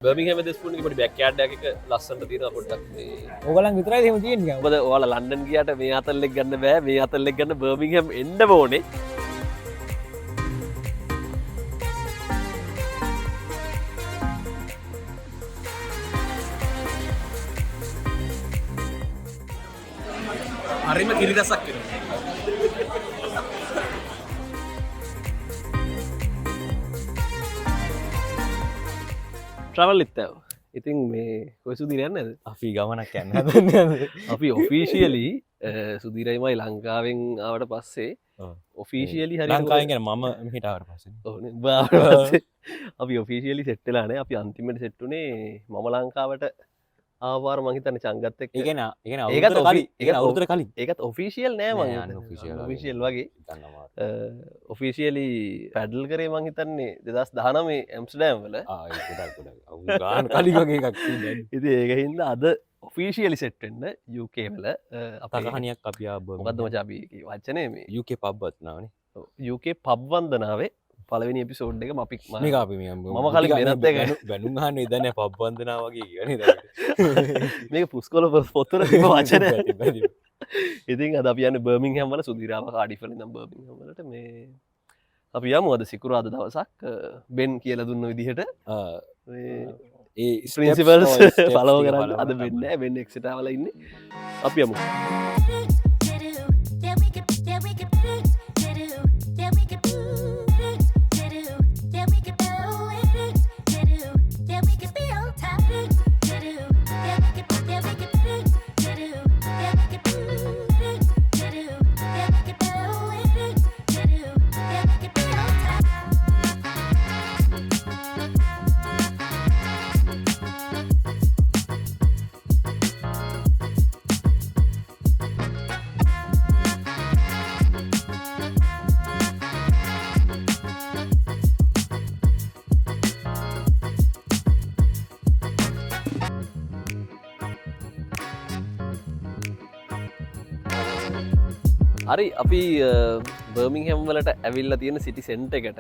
බර්මින්ගම් දෙස්පුන්ගේ පොඩි බෑක්යාඩ් එකක ලස්සනට තියෙනවා පොඩ්ඩක් මේ. ඕගලන් විතරයි එහෙම තියෙන්නේ. මොකද ඔයාලා ලන්ඩන් ගියාට මේ අතල්ලෙක් ගන්න බෑ. මේ අතල්ලෙක් ගන්න බර්මින්ගම් එන්න ඕනේ. හරිම කිරිරසක් වෙනවා. ට්‍රවල් ඉත්තව. ඉතින් මේ කොයි සුදිර යන්නද? අපි ගමනක් යන්න හදන්නේ. අපි ඔෆිෂියලි සුදිරයිමයි ලංකාවෙන් ආවට පස්සේ ඔෆිෂියලි හරි ලංකාවෙන් කියන්නේ මම මෙහෙට ආවට පස්සේ. ඕනේ බාරපස්සේ අපි ඔෆිෂියලි සෙට් වෙලා නැහැ. අපි අන්තිමට සෙට් උනේ මම ලංකාවට ආවාර මං හිතන්නේ චංගත් එක්ක. ඒ කියන්නේ අවුරුද්දට කලින්. ඒකත් ඔෆිෂියල් නෑ මං යන්න ඔෆිෂියල් වගේ. ගන්නවා. ඔෆිෂියලි පැඩල් කරේ මං හිතන්නේ 2019 ඇම්ස්ටර්ඩම් වල. ගොඩක් ගාන කලින් වගේ එකක් තියෙනවා. ඉතින් ඒක හින්දා අද ඔෆිෂියලි සෙට් වෙන්න UK වල අපේ කහණියක් අපි ආව මොකද්ද මචං අපි වචනේ මේ UK පබ් වත්නාවනේ. UK පබ් වන්දනාවේ පළවෙනි එපිසෝඩ් එක අපි මේක අපි මම කලින් වෙනත් එක බැනුම් අහන්න ඉදන්නේ පබ් වන්දනාව වගේ කියන්නේ දැන්. මේක පුස්කොළ පොත්වල තිබ්බ වචන. ඉතින් අද අපි යන්නේ බර්මින්ගම් වල සුදිරාව කාඩිෆ් වල ඉඳන් බර්මින්ගම් වලට මේ අපි යමු අද සිකුරාදා දවසක් බෙන් කියලා දුන්න විදිහට ඒ ප්‍රින්සිපල්ස් ෆලෝ කරන්න අද වෙන්නේ නැහැ බෙන් එක්සිටා වල ඉන්නේ අපි යමු. හරි අපි බර්මින්ගම් වලට ඇවිල්ලා තියෙන සිටි සෙන්ටර් එකට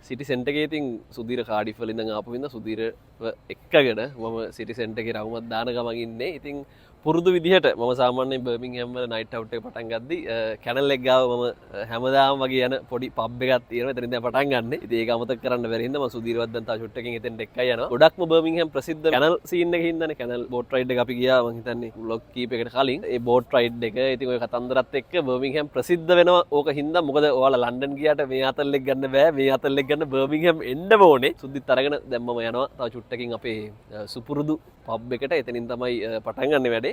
සිටි සෙන්ටර් එකේ ඉතින් සුදීර කාඩිෆ් වල ඉඳන් ආපු වින්ද සුදීරව එක්කගෙන මම සිටි සෙන්ටර් එකේ රවුමක් දාන ගමන් ඉන්නේ. ඉතින් පුරුදු විදිහට මම සාමාන්‍යයෙන් බර්මින්ගම් වල නයිට් අවුට් එක පටන් ගද්දි කැනල් එක ගාව මම හැමදාම වගේ යන පොඩි පබ් එකක් තියෙනවා. එතනින් දැන් පටන් ගන්න. ඉතින් ඒක අමතක කරන්න බැරි හින්දා මම සුදීරවත් දැන් තා ෂොට් එකකින් එතෙන්ට එක්කයි යනවා. ගොඩක්ම බර්මින්ගම් ප්‍රසිද්ධ කැනල් සීන් එකකින් ඉඳන්නේ කැනල් බෝට් රයිඩ් එක අපි ගියා මම හිතන්නේ ව්ලොග් කීපයකට කලින්. ඒ බෝට් රයිඩ් එක ඉතින් ඔය කතන්දරත් එක්ක බර්මින්ගම් ප්‍රසිද්ධ වෙනවා. ඕක හින්දා මොකද ඔයාලා ලන්ඩන් ගියාට මේ අතල්ලෙක් ගන්න බෑ. මේ අතල්ලෙක් ගන්න බර්මින්ගම් එන්න ඕනේ. සුද්දිත් අරගෙන දැන් මම යනවා තව චුට්ටකින් අපේ සුපුරුදු පබ් එකට. එතනින් තමයි පටන් ගන්න වැඩේ.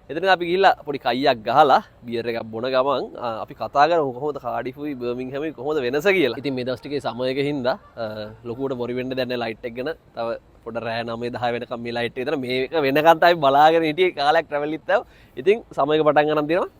එතන අපි ගිහිල්ලා පොඩි කයියක් ගහලා බියර් එකක් බොන ගමන් අපි කතා කරමු කොහොමද කාඩිෆුයි බර්මින්ගම්යි කොහොමද වෙනස කියලා. ඉතින් මේ දවස් ටිකේ සමයක හින්දා ලොකුවට බොරි වෙන්න දැන් ලයිට් එක ගැන තව පොඩ රෑ 9 10 වෙනකම් මේ ලයිට් එක විතර මේක වෙනකන් තමයි බලාගෙන හිටියේ කාලයක් ට්‍රැවල් ඉත්තව. ඉතින් සමයක පටන් ගන්න තියෙනවා.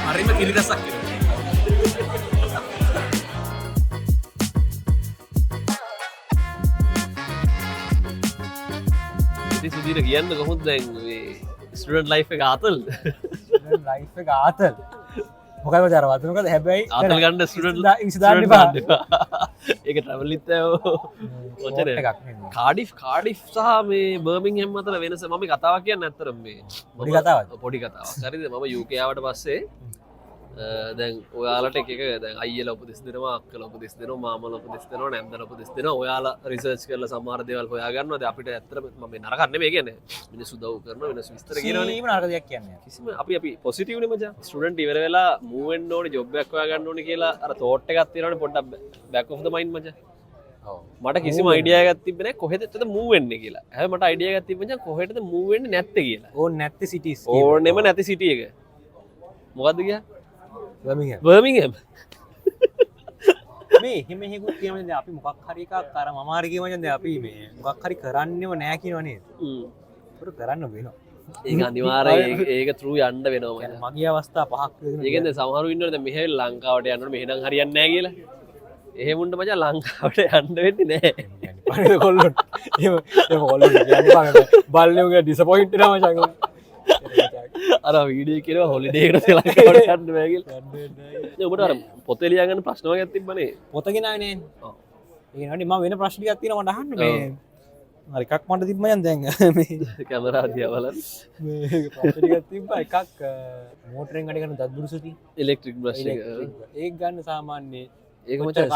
හරිම කිරිරසක් වෙනවා. ඉතින් සුදීර කියන්න කොහොමද දැන් මේ ස්ටුඩන්ට් ලයිෆ් එක ආතල්ද? ස්ටුඩන්ට් ලයිෆ් එක ආතල්. මොකද මචං අර වතුන මොකද හැබැයි ආතල් ගන්න ස්ටුඩන්ට් ඉන්සිදාන්න එපා. ඒක ට්‍රැවල් ඉත්තව ඔච්චර එකක්. කාඩිෆ් සහ මේ බර්මින්ගම් අතර වෙනස මම කතාවක් කියන්න ඇත්තටම මේ පොඩි කතාවක්. පොඩි කතාවක්. හරිද? මම UK ආවට පස්සේ දැන් ඔයාලට එක දැන් අයියලා උපදෙස් දෙනවා අක්කලා උපදෙස් දෙනවා මාමලා උපදෙස් දෙනවා නැන්දලා උපදෙස් දෙනවා ඔයාලා රිසර්ච් කරලා සමහර දේවල් හොයාගන්නවා. දැන් අපිට ඇත්තටම මම නරක නෙමෙයි කියන්නේ. මිනිස්සු උදව් කරනවා වෙනස් විස්තර කියනවනේ. කිසිම නරක දෙයක් කියන්නේ නැහැ. කිසිම අපි පොසිටිව් නේ මචං. ස්ටුඩන්ට් ඉවර වෙලා මූව් වෙන්න ඕනේ ජොබ් එකක් හොයාගන්න ඕනේ කියලා අර තෝට් එකක් තියෙනවනේ පොඩ්ඩක් බෑක් ඔෆ් ද මයින්ඩ් මචං. මට කිසිම අයිඩියා එකක් තිබ්බේ නැහැ කොහෙද මූව් වෙන්නේ කියලා. හැබැයි මට අයිඩියා එකක් තිබ්බේ මචං කොහෙටද මූව් වෙන්නේ නැත්තේ කියලා. ඕනේ නැත්තේ සිටිස්. ඕනෙම නැති සිටි එක. මොකද්ද කියා? බර්මින්ගම්. බර්මින්ගම්. මේ එහෙම හේකුත් කියනවනේ අපි මොකක් හරි එකක් අර මමාරි කියවන්නේ අපි මේ මොකක් හරි කරන්නේම නෑ කියනවනේ ඒක කරන්න වෙනවා ඒක අනිවාර්යයෙන් ඒක ත්‍රූ යන්න වෙනවා මගේ අවස්ථා පහක් ඒකෙන්ද සමහරු ඉන්නවද මෙහෙ ලංකාවට යනකොට මෙහෙනම් හරියන්නේ නැහැ කියලා එහෙමුන්ට මචං ලංකාවට යන්න වෙන්නේ නැහැ කොල්ලොන් එහෙම කොල්ලොන් කියන්නේ බල්ලෙකුගේ ඩිසපොයින්ට් වෙනවා මචං අර වීඩියෝ කියනවා හොලිඩේ එකට ශ්‍රී ලංකාවට යන්න බෑ කියලා නේ ඔබට අර පොතේ ලියා ගන්න ප්‍රශ්න වගේක් තිබ්බනේ පොත ගෙනාවේ නේ ඒ නෝනේ මම වෙන ප්‍රශ්න ටිකක් තියෙනවා මට අහන්න මේ හරි එකක් මට තිබ්බ මයන් දැන් මේ කැමරා දිහා බලන්න මේ ප්‍රශ්න ටිකක් තිබ්බා එකක් මෝටරෙන් වැඩ කරන දත්බුරුසුති ඉලෙක්ට්‍රික් බ්‍රෂ් එක ඒක ගන්න සාමාන්‍ය ඒක මචං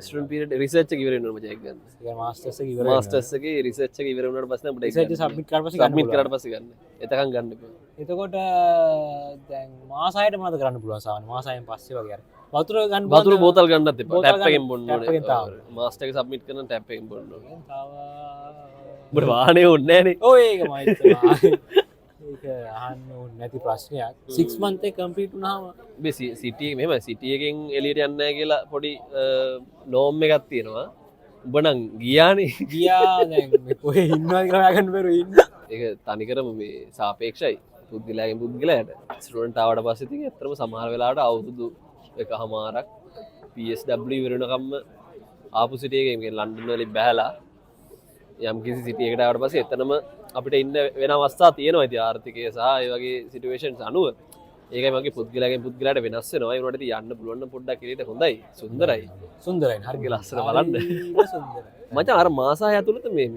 ස්ටුඩන්ට් පීරියඩ් රිසර්ච් එක ඉවර වෙනවා මචං ඒක ගන්න ඒක මාස්ටර්ස් එක ඉවර මාස්ටර්ස් එකේ රිසර්ච් එක ඉවර වුණාට පස්සේ අපිට රිසර්ච් සබ්මිට් කරලා පස්සේ සබ්මිට් කරාට පස්සේ ගන්න එතකන් ගන්න එපා එතකොට දැන් මාස 6ට මොනවද කරන්න පුළුවන් සාමාන්‍ය මාස 6න් පස්සේ වගේ අර වතුර ගන්න වතුර බෝතල් ගන්නත් එපා ටැප් එකෙන් බොන්න ටැප් එකෙන් තාම. ඕනේ මාස්ටර් එක සබ්මිට් කරන ටැප් එකෙන් බොන්න ඕනේ තව ඔබට වාහනේ ඕනේ නැහනේ ඔය ඒක මයි ඒක අහන්න ඕනේ නැති ප්‍රශ්නයක් 6 month එක කම්ප්ලීට් වුණාම මේ සිටි මෙහෙම සිටි එකෙන් එළියට යන්නේ නැහැ කියලා පොඩි නෝම් එකක් තියෙනවා උඹ නම් ගියානේ ගියා දැන් මේ කොහේ ඉන්නවද කියලා හොයාගන්න බැරුව ඉන්න ඒක තනිකරම මේ සාපේක්ෂයි පුද්ගලයාගෙන් පුද්ගලයාට ස්ටුඩන්ට් ආවට පස්සේ ඉතින් ඇත්තටම සමහර වෙලාවට අවුරුදු එකමාරක් PSW ඉවර වෙනකම්ම ආපු සිටි එකේ මේ ලන්ඩන් වලින් බැහැලා යම් කිසි සිටි එකකට ආවට පස්සේ එතනම අපිට ඉන්න වෙන අවස්ථා තියෙනවා ඉතින් ආර්ථිකය සහ ඒ වගේ සිටුේෂන්ස් අනුව ඒකයි මගේ පුද්ගලයාගෙන් පුද්ගලයාට වෙනස් වෙනවා ඒ වුණාට ඉතින් යන්න පුළුවන් නම් පොඩ්ඩක් එළියට හොඳයි සුන්දරයි සුන්දරයි හරිය ලස්සන බලන්න සුන්දරයි මචං අර මාස 6 ඇතුළත මේ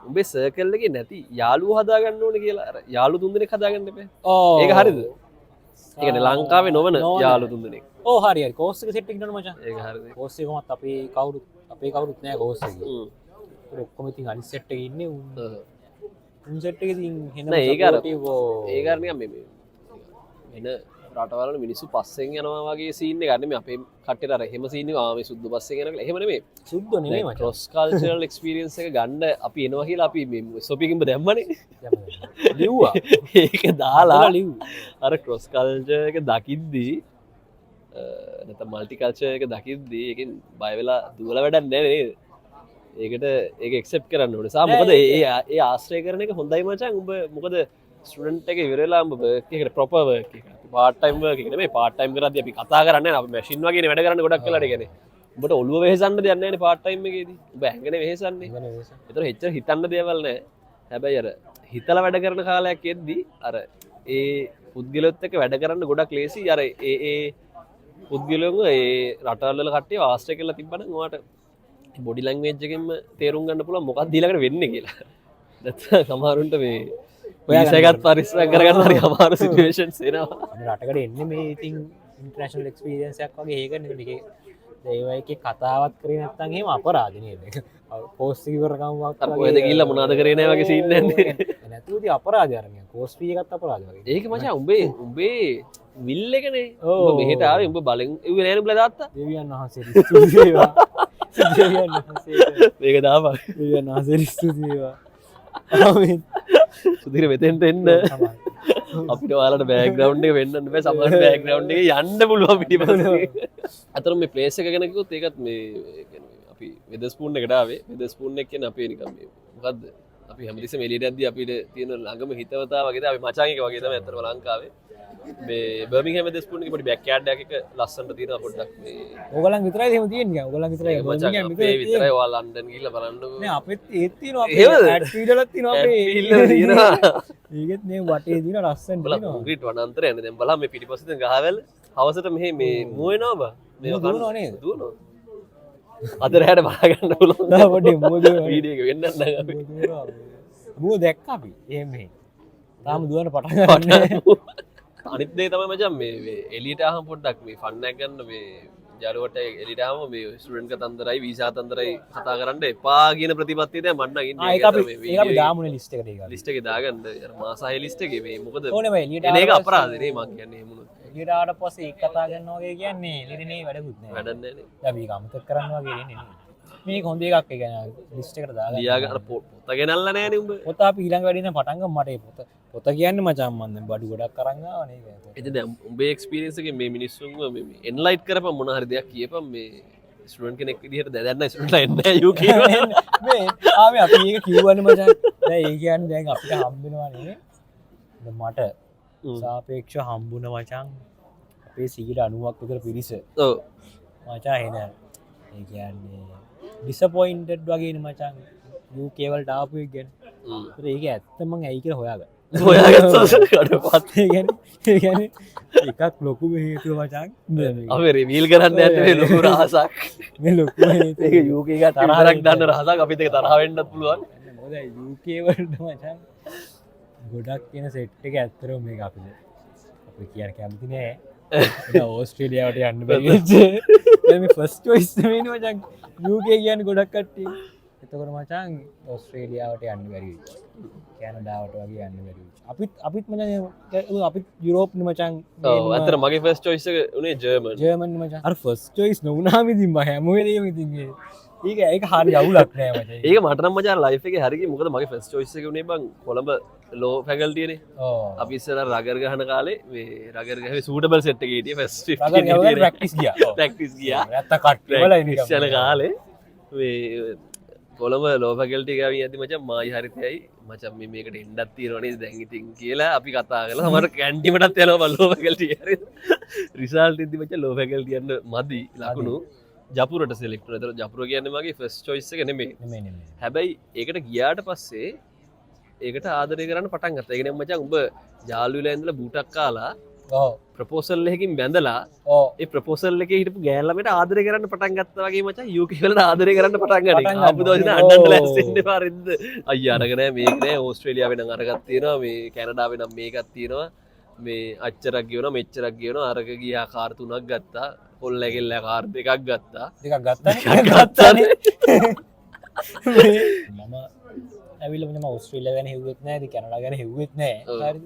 උඹේ සර්කල් එකේ නැති යාළුවෝ හදාගන්න ඕනේ කියලා අර යාළු තුන්දෙනෙක් හදාගන්න එපා ඕ ඒක හරියද ඒ කියන්නේ ලංකාවේ නොවන යාළු තුන්දෙනෙක් ඕ හරි හරි කෝස් එක සෙට් එක කරනවා මචං ඒක හරියද කෝස් එකමත් අපේ කවුරුත් නෑ කෝස් එකේ ඒක ඔක්කොම ඉතින් අනිත් සෙට් එකේ ඉන්නේ උන් සෙට් එකේ ඉතින් හෙන නෑ ඒක අර සපෝටිව් ඒක අර නිකන් මේ වෙන රටවල මිනිස්සු පස්සෙන් යනවා වගේ සීන් එකක් නෙමෙයි අපේ කට්ටියට අර එහෙම සීන් එක මේ සුද්ධ පස්සෙන් යනවා කියලා එහෙම නෙමෙයි සුද්ධ නෙමෙයි මචං ක්‍රොස් කල්චරල් එක්ස්පීරියන්ස් එක ගන්න අපි එනවා කියලා අපි මේ සොපිකින්ම දැම්මනේ ලිව්වා ඒක දාලා ලිව් අර ක්‍රොස් කල්චර් එක දකිද්දී නැත්නම් මල්ටි කල්චර් එක දකිද්දී ඒකෙන් බය වෙලා දුවලා වැඩක් නැහැ නේද ඒකට ඒක එක්සෙප්ට් කරන්න ඕනේ සා මොකද ඒ ආශ්‍රය කරන එක හොඳයි මචං උඹ මොකද ස්ටුඩන්ට් එක ඉවර වෙලා උඹ වර්ක් එකකට ප්‍රොපර් වර්ක් එක පාර්ට් ටයිම් වර්ක් එක නෙමෙයි පාර්ට් ටයිම් කරද්දී අපි කතා කරන්නේ නැහැ අපි මැෂින් වගේනේ වැඩ කරන්නේ ගොඩක් වෙලාට කියන්නේ උඹට ඔළුව වෙහෙසන්න දෙයක් නැහැ නේ පාර්ට් ටයිම් එකේදී උඹ ඇඟනේ වෙහෙසන්නේ ඒතර හෙච්චර හිතන්න දේවල් නැහැ හැබැයි අර හිතලා වැඩ කරන කාලයක් එද්දී අර ඒ පුද්ගලොත් එක්ක වැඩ කරන්න ගොඩක් ලේසි අර ඒ පුද්ගලයන්ව ඒ රටවල් වල කට්ටිය ආශ්‍රය කරලා තිබ්බනම් ඔයාට බොඩි ලැන්ග්වේජ් එකෙන්ම තේරුම් ගන්න පුළුවන් මොකක්ද ඊළඟට වෙන්නේ කියලා නැත්නම් සමහරුන්ට මේ ඔයාගත් පරිස්සම් කරගන්න හරි අමාරු සිටුේෂන්ස් එනවා රටකට එන්නේ මේ ඉතින් ඉන්ටර්නැෂනල් එක්ස්පීරියන්ස් එකක් වගේ ඒකනේ මේකේ ඒවා එකේ කතාවක් කරේ නැත්නම් එහෙම අපරාධ නේද කෝස් එක ඉවරකම් වක් අර කොහෙද ගිහිල්ලා මොනවද කරේ නැහැ වගේ සීන් නැන්නේ නැතුව ඉතින් අපරාධය අර මේ කෝස් ෆී එකත් අපරාධ වගේ ඒක මචං උඹේ විල් එකනේ උඹ මෙහෙට ආවේ උඹ බලෙන් ඉුවේ නෑනේ උඹලා දාත්තා දෙවියන් වහන්සේ ස්තුති වේවා දෙවියන් වහන්සේ මේක දාපන් දෙවියන් වහන්සේ ස්තුති වේවා ආමීන් සුධීර මෙතෙන්ට එන්න අපිට ඔයාලට බෑග්ග්‍රවුන්ඩ් එක වෙන්නන්න බෑ සමහර බෑග්ග්‍රවුන්ඩ් එකේ යන්න පුළුවන් පිටිපස්සේ අතන මේ ප්ලේස් එක ගැන කිව්වොත් ඒකත් මේ අපි වෙදස්පූන් එකට ආවේ වෙදස්පූන් එක කියන්නේ අපේ නිකන් මේ මොකද්ද අපි හැමතිස්සෙම එළියට යද්දී අපිට තියෙන ළඟම හිතවතා වගේ තමයි අපි මචං එක වගේ තමයි අතන ලංකාවේ මේ බර්මින්ගම් වෙදස්පූන් එකේ පොඩි බෑක් යාඩ් එකක් ලස්සනට තියෙනවා පොඩ්ඩක් මේ ඕගලන් විතරයි එහෙම තියෙන්නේ ඕගලන් විතරයි මචං අපේ විතරයි ඔයාලා ලන්ඩන් ගිහිල්ලා බලන්නකෝ නේ අපෙත් ඒත් තියෙනවා අපේ ඇඩ් ෆීඩලත් තියෙනවා අපේ තියෙනවා ඒකෙත් මේ වටේ තියෙන ලස්සන බලන්න කොන්ක්‍රීට් වනාන්තරය යන්නේ දැන් බලන්න මේ පිටිපස්සේ දැන් ගහවැල් හවසට මෙහි මේ මුව වෙනවා බා මේ දුවනවා නේද දුවනවා අතරහැට බලගන්න පුළුවන් නා පොඩි මුව දුවනවා වීඩියෝ එක වෙන්නත් නැහැ අපි මුව දැක්ක අපි එහෙම තාම දුවන්න පටන් ගන්න අනිත් දේ තමයි මචං මේ එළියට ආවම පොඩ්ඩක් මේ ෆන් එකක් ගන්න මේ ජාරුවට එළියට ආවම මේ ස්ටුඩන්ට් කතන්දරයි වීසා තන්දරයි කතා කරන්න එපා කියන ප්‍රතිපත්තිය දැන් මන්න නම් ඉන්නේ ඒක අපි දාමුනේ ලිස්ට් එකට ඒක ලිස්ට් එකේ දාගන්න අර මාස 6 ලිස්ට් එකේ මේ මොකද ඕනේ බයි එළියට එන එක අපරාධ නේ මං කියන්නේ එහෙම උනොත් එළියට ආවට පස්සේ ඒක කතා කරනවා වගේ කියන්නේ එළිනේ වැඩකුත් නෑ වැඩක් නැහැ නේ දැන් මේක අමතක කරන්න වගේ ඉන්නේ නේ මේක හොඳ එකක් ඒ කියන්නේ ලිස්ට් එකට දාලා ලියා ගන්න පොත ගෙනල්ලා නැහැ නේ උඹ පොත අපි ඊළඟ වැඩේ නම් පටන් ගමු මට ඒ පොත කියන්නේ මචං මන් දැන් බඩු ගොඩක් අරන් ආවා නේද එතන දැන් උඹේ එක්ස්පීරියන්ස් එකෙන් මේ මිනිස්සුන්ව මේ එන්ලයිට් කරපම් මොන හරි දෙයක් කියපම් මේ ස්ටුඩන්ට් කෙනෙක් විදිහට දැනන්න ස්ටුඩන්ට්ලා එන්නේ UK මේ ආවේ අපි ඒක කිව්වනේ මචං දැන් ඒ කියන්නේ දැන් අපිට හම්බෙනවා නේ මට සාපේක්ෂව හම්බුන මචං අපේ 90ක් විතර පිරිස ඔව් මචං එන ඒ කියන්නේ ඩිසපොයින්ටඩ් වගේනේ මචං UK වලට ආපු එක ගැන ඒක ඇත්ත මං ඇයි කියලා හොයාගත්තා ඒ කියන්නේ එකක් ලොකු හේතුව මචං අපි රිවීල් කරන්න යන්නේ ලොකු රහසක් මේ ලොකු හේතුව ඒක UK එක තරහක් දාන්න රහසක් අපිත් ඒක තරහ වෙන්නත් පුළුවන් මොකද UK වලට මචං ගොඩක් කියන සෙට් එක ඇත්තරම මේක අපිට අපි කියන්න කැමති නෑ ඕස්ට්‍රේලියාවට යන්න බැරි වෙච්ච මේ ෆස්ට් චොයිස් නෙමෙයි මචං UK කියන්නේ ගොඩක් කට්ටිය එතකොට මචං ඕස්ට්‍රේලියාවට යන්න බැරි වෙච්ච කැනඩාවට වගේ යන්න බැරි වෙච්ච අපිත් මචං අපිත් යුරෝප් නේ මචං ඔව් අතර මගේ ෆස්ට් චොයිස් එක උනේ ජර්මන් මචං අර ෆස්ට් චොයිස් නොවුනාම ඉතින් මම හැම වෙලේම ඉතින් ඒක හරි අවුලක් නෑ මචං ඒක මට නම් මචං ලයිෆ් එකේ හරි ගියේ මොකද මගේ ෆස්ට් චොයිස් එක උනේ බං කොළඹ ලෝ ෆැකල්ටියනේ අපි ඉස්සර රගර් ගහන කාලේ මේ රගර් ගහේ සූටබල් සෙට් එකේ හිටියේ ෆස්ට් 50 ප්‍රැක්ටිස් ගියා නැත්ත කට්ටිය වල ඉස්සර කාලේ මේ කොළඹ ලෝ ෆැකල්ටි එක ගිහින් යද්දි මචං මායි හරිතයි මචං මේ මේකට එන්නත් තියෙනවනේ දැන් ඉතින් කියලා අපි කතා කරලා සමහර කැන්ටිමටත් යනවා බං ලෝ ෆැකල්ටි හරි රිසල්ට් ඉද්දි මචං ලෝ ෆැකල්ටි යන්න මදි ලකුණු ජපුරට සෙලෙක්ට් වුණා. ඒතර ජපුර කියන්නේ මගේ ෆස්ට් චොයිස් එක නෙමෙයි. හැබැයි ඒකට ගියාට පස්සේ ඒකට ආදරය කරන්න පටන් ගත්තා. ඒ කියන්නේ මචං උඹ ජාලු වෙලා ඉඳලා බූටක් කාලා ඔව් ප්‍රොපෝසල් එකකින් බැඳලා ඒ ප්‍රොපෝසල් එකේ හිටපු ගෑන් ළමයට ආදරය කරන්න පටන් ගත්තා වගේ මචං UK වලට ආදරය කරන්න පටන් ගන්නවා. ආපු දවසේ අඬන්න ලැස්සෙන්න එපා රෙද්ද. අයියා අරගෙන නෑ මේක නෑ ඕස්ට්‍රේලියාවේ නම් අරගක් තියෙනවා මේ කැනඩාවේ නම් මේකක් තියෙනවා මේ අච්චරක් ගියනවා මෙච්චරක් ගියනවා අරක ගියා කාර් 3ක් ගත්තා. පොල් ඇගෙල්ලා කාර් 2ක් ගත්තා. දෙකක් ගත්තානේ. මම ඇවිල්ලා මම ඕස්ට්‍රේලියාව ගැන හෙව්වෙත් නෑ ඉතින් කැනඩා ගැන හෙව්වෙත් නෑ. හරිද?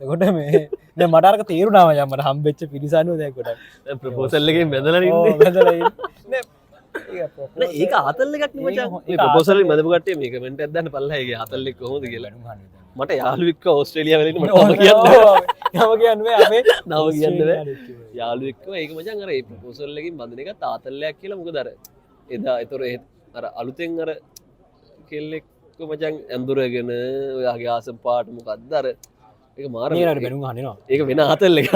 එතකොට මේ දැන් මට අරක තේරුණා මචං මට හම්බෙච්ච පිරිසනුව දැන් කොට දැන් ප්‍රොපෝසල් එකෙන් බැඳලා ඉන්නේ. ඔව් බැඳලා ඉන්නේ. නෑ ඒක ආතල් එකක් නේ මචං. මේ ප්‍රොපෝසල් එකෙන් බැඳපු කට්ටිය මේ කමෙන්ට් එකක් දාන්න පල්ලා ඒකේ ආතල් එක කොහොමද කියලා. මට යාළුවෙක්ව ඕස්ට්‍රේලියාව වල ඉන්න මට කියන්නේ අපේ නම කියන්න බෑ. යාළුවෙක්ව ඒක මචං අර ඒ ප්‍රොපෝසල් එකකින් බඳින එක තාතල්ලයක් කියලා මොකද අර එදා ඒතොර අර අලුතෙන් අර කෙල්ලෙක්ව මචං ඇඳුරගෙන ඔයාගේ ආසම් පාට මොකද්ද අර ඒක මාර නේද බැනුම් අහනවා. ඒක වෙන ආතල් එකක්.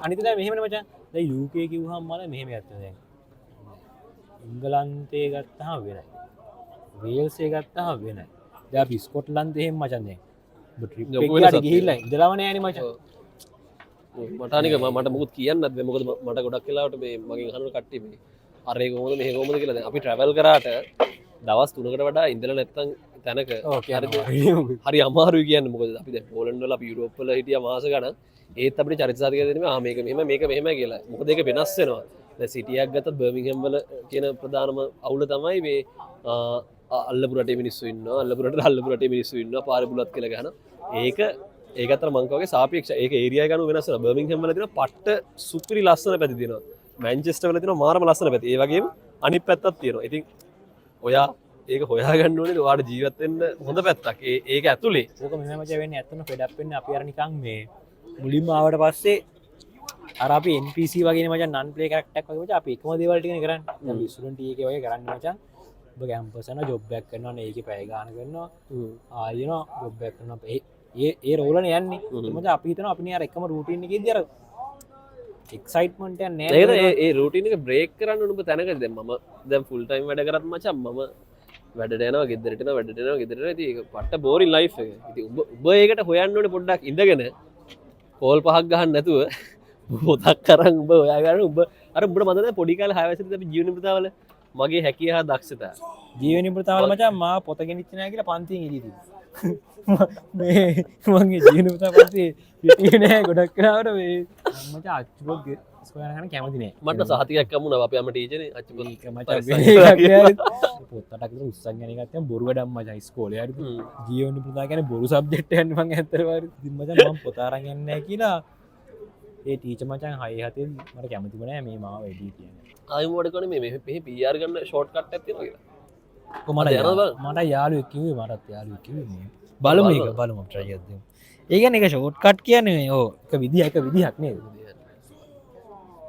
අනිත් දැන් මෙහෙමනේ මචං. දැන් UK කිව්වහම මල මෙහෙම යත්තා දැන්. ඉංගලන්තේ ගත්තාම වෙනයි. වේල්ස් එක ගත්තාම වෙනයි. දැන් අපි ස්කොට්ලන්තේ එහෙම මචං දැන්. ඔබ ට්‍රිප් එකකට ගිහිල්ලා ඉඳලාම නෑනේ මචං. මට අනික මට මොකුත් කියන්නත් බෑ මොකද මට ගොඩක් වෙලාවට මේ මගෙන් අහන කට්ටිය මේ අර ඒක කොහොමද මෙහෙ කොහොමද කියලා දැන් අපි ට්‍රැවල් කරාට දවස් 3කට වඩා ඉඳලා නැත්තම් තැනක හරි අමාරුයි කියන්නේ මොකද අපි දැන් පෝලන්ඩ් වල අපි යුරෝප් වල හිටියා මාස ගණන් ඒත් අපිට චරිත සාධක දෙන්නේ මේක මෙහෙම කියලා මොකද ඒක වෙනස් වෙනවා දැන් සිටි එකක් ගත්තත් බර්මින්ගම් වල කියන ප්‍රධානම අවුල තමයි මේ අල්ලපු රටේ මිනිස්සු ඉන්නවා අල්ලපු රටේ මිනිස්සු ඉන්නවා පාරේ බුලත් කියලා ගහනවා ඒක අතර මං කවගේ සාපේක්ෂ ඒක ඒරියා එක අනුව වෙනස් වෙනවා බර්මින්ගම් වල තියෙන පට්ට සුපිරි ලස්සන පැති තියෙනවා මැන්චෙස්ටර් වල තියෙන මාරම ලස්සන පැති ඒ වගේම අනිත් පැත්තක් තියෙනවා ඉතින් ඔයා ඒක හොයාගන්න ඕනේ ඔයාට ජීවත් වෙන්න හොඳ පැත්තක් ඒක ඇතුලේ ඕක මෙහෙම මචං වෙන්නේ ඇත්තම ෆෙඩ් අප් වෙන්නේ අපි අර නිකන් මේ මුලින්ම ආවට පස්සේ අර අපි NPC වගේනේ මචං නන් ප්ලේ කැරක්ටර් එකක් වගේ මචං අපි එකම දේවල් ටිකනේ කරන්නේ දැන් ස්ටුඩන්ට් එකේ වගේ කරන්නේ මචං ඔබ කැම්පස් යනවා ජොබ් එකක් කරනවා නේ ඒකේ පැය ගාන කරනවා ආයෙනවා ජොබ් එකක් කරනවා ඒ රෝලනේ යන්නේ මචං අපි හිතනවා අපිනේ අර එකම රූටින් එකේදී අර එක්සයිට්මන්ට් එකක් නෑ නේද ඒ රූටින් එක බ්‍රේක් කරන්න උඹ තැනකද දැන් මම දැන් ෆුල් ටයිම් වැඩ කරත් මචං මම වැඩට යනවා ගෙදරට යනවා වැඩට යනවා ගෙදරට යනවා ඉතින් ඒක පට්ට බෝරින් ලයිෆ් එක ඉතින් උඹ ඒකට හොයන්න ඕනේ පොඩ්ඩක් ඉඳගෙන කෝල් පහක් ගහන්න නැතුව පොතක් අරන් උඹ හොයාගන්න උඹ අර උඹට මතකද පොඩි කාලේ 6 වසරේදී අපි ජීවන ප්‍රතාවල මගේ හැකියාව දක්ෂතා ජීවන ප්‍රතාවල මචං මා පොත ගෙනිච්ච නෑ කියලා පන්තියෙන් එළිය තිබ්බා මේ මගේ ජීවන ප්‍රතාව පන්තියේ පිටියේ නෑ ගොඩක් කරාවට මේ මචං අච්චුබක් ස්කෝලේ යන කැමති නෑ මට සහතිකයක් හම්බුණා අපි අම්ම ටීචර්නේ අච්චුබක් පොත්තටක් විතර උස්සන් යන එකත් බොරු වැඩක් මචං ඉස්කෝලේ හරි ජීවන ප්‍රතාව කියන්නේ බොරු සබ්ජෙක්ට් එකක් මං ඇත්තටම හරි ඉතින් මචං මම පොත අරන් යන්නේ නෑ කියලා ඒ ටීචර් මචං 6 7 මට කැමතිම නෑ මේ මාව එඩි කියන්නේ ආයෙ මොකද කරන්නේ මේ PR ගන්න ෂෝට් කට් එකක් තියෙනවා කියලා මට යාළුවෙක් කිව්වේ මටත් යාළුවෙක් කිව්වේ මේ බලමු ඒක බලමු try එකක් දෙමු. ඒ කියන්නේ ඒක ෂෝට් කට් කියන්නේ ඔව් එක විදිහක් නේද?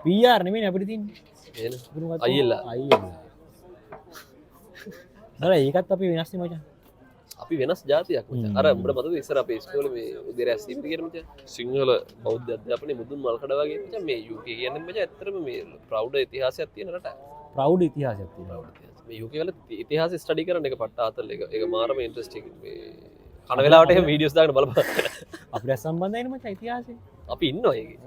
PR නෙමෙයි අපිට තියෙන්නේ. අයියල්ලා. දර ඒකත් අපි වෙනස් නේ මචං. අපි වෙනස් ජාතියක් මචං. අර උඹට මතකද ඉස්සර අපේ ඉස්කෝලේ මේ උදේ රැස්වීම කියලා මචං. සිංහල බෞද්ධ අධ්‍යාපනයේ මුදුන් මල්කඩ වගේ මචං මේ UK කියන්නේ මචං ඇත්තටම මේ ප්‍රවුඩ් ඉතිහාසයක් තියෙන රටක්. ප්‍රවුඩ් ඉතිහාසයක් තියෙනවා. මේ UK වල ඉතිහාසය ස්ටඩි කරන එක පට්ට ආතල් එක. ඒක මාරම ඉන්ට්‍රස්ටිං. මේ කන වෙලාවට එහෙම වීඩියෝස් දාගෙන බලපන්. අපිට සම්බන්ධයි නේ මචං ඉතිහාසෙ. අපි ඉන්නවා ඒකේ.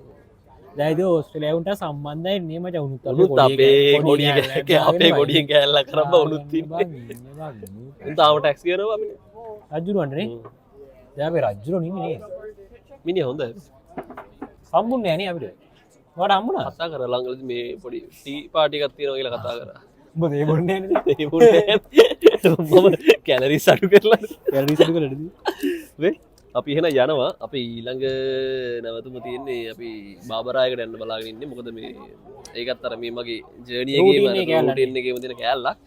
දැන් ඒක ඕස්ට්‍රේලියාවට සම්බන්ධයි නේ මචං උනුත් අපේ ගොඩියෙන් කෑල්ලා කරබ්බ උනුත් තින්නේ. උන් තාම ටැක්ස් ගෙවනවා අපිනේ. රජුරවන්නේ නේ. දැන් අපි රජුරෝ නෙමෙයි නේ. මිනිහ හොඳයි. සම්බුන්නේ නැහැ නේ අපිට. ඔයාලට හම්බුණා? කතා කරා ළඟදී මේ පොඩි ටී පාටි එකක් තියෙනවා කියලා කතා කරා. උඹ ඒ බොන්නේ නැහැ ඒ බොන්නේ මම කැලරිස් අඩු කරලා කැලරිස් අඩු කරලාද? වේ අපි එහෙනම් යනවා. අපි ඊළඟ නැවතුම තියෙන්නේ අපි බාබරායකට යන්න බලාගෙන ඉන්නේ. මොකද මේ ඒකත් අර මේ මගේ ජර්නි එකේම රූටින් එකේම තියෙන කෑල්ලක්.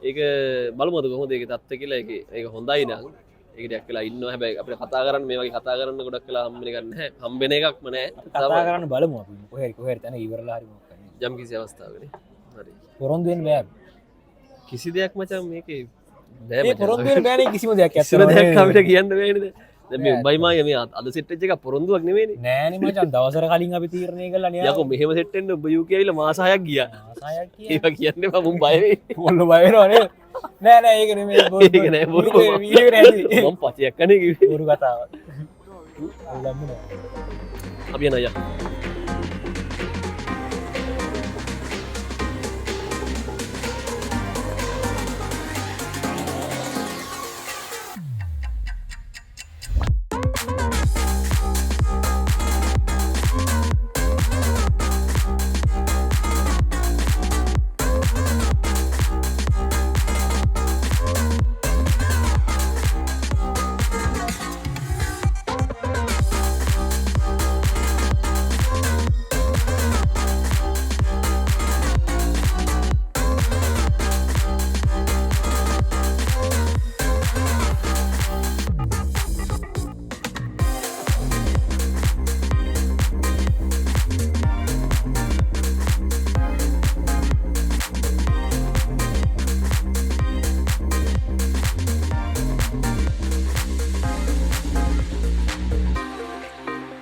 ඒක බලමුද කොහොමද ඒකේ තත්ත්වය කියලා. ඒක හොඳයි නම් ඒක ටිකක් වෙලා ඉන්නවා. හැබැයි අපිට කතා කරන්න මේ වගේ කතා කරන්න ගොඩක් වෙලා හම්බෙන එකක් නැහැ. හම්බෙන එකක්ම නැහැ. කතා කරන්න බලමු අපි. කොහේ තැන ඉවරලා හරි මොකක් කරන්නේ. යම් කිසි අවස්ථාවකනේ. හරි. පොරොන්දු වෙන්න බෑ. කිසි දෙයක් මචං මේකේ බෑ මේ පොරොන්දු වෙන්න බෑනේ කිසිම දෙයක්. කිසිම දෙයක් අපිට කියන්න බෑනේ. දැන් මේ උඹයි මාගේ මේ අද සෙට් වෙච්ච එක පොරොන්දුවක් නෙමෙයිනේ. නෑනේ මචං දවසර කලින් අපි තීරණය කළා නේ. යකෝ මෙහෙම සෙට් වෙන්න ඔබ UK ඇවිල්ලා මාස 6ක් ගියා. මාස 6ක් කිය. ඒවා කියන්නේ මම බය වෙයි. මොල්ල බය වෙනව නේ. නෑ ඒක නෙමෙයි බොරු. ඒක නෑ බොරු. වීඩියෝ නෑදී. මම පචයක් කන්නේ කිව්වේ. බොරු කතාවක්. අල්ලන්න නෑ. අපි යනවා.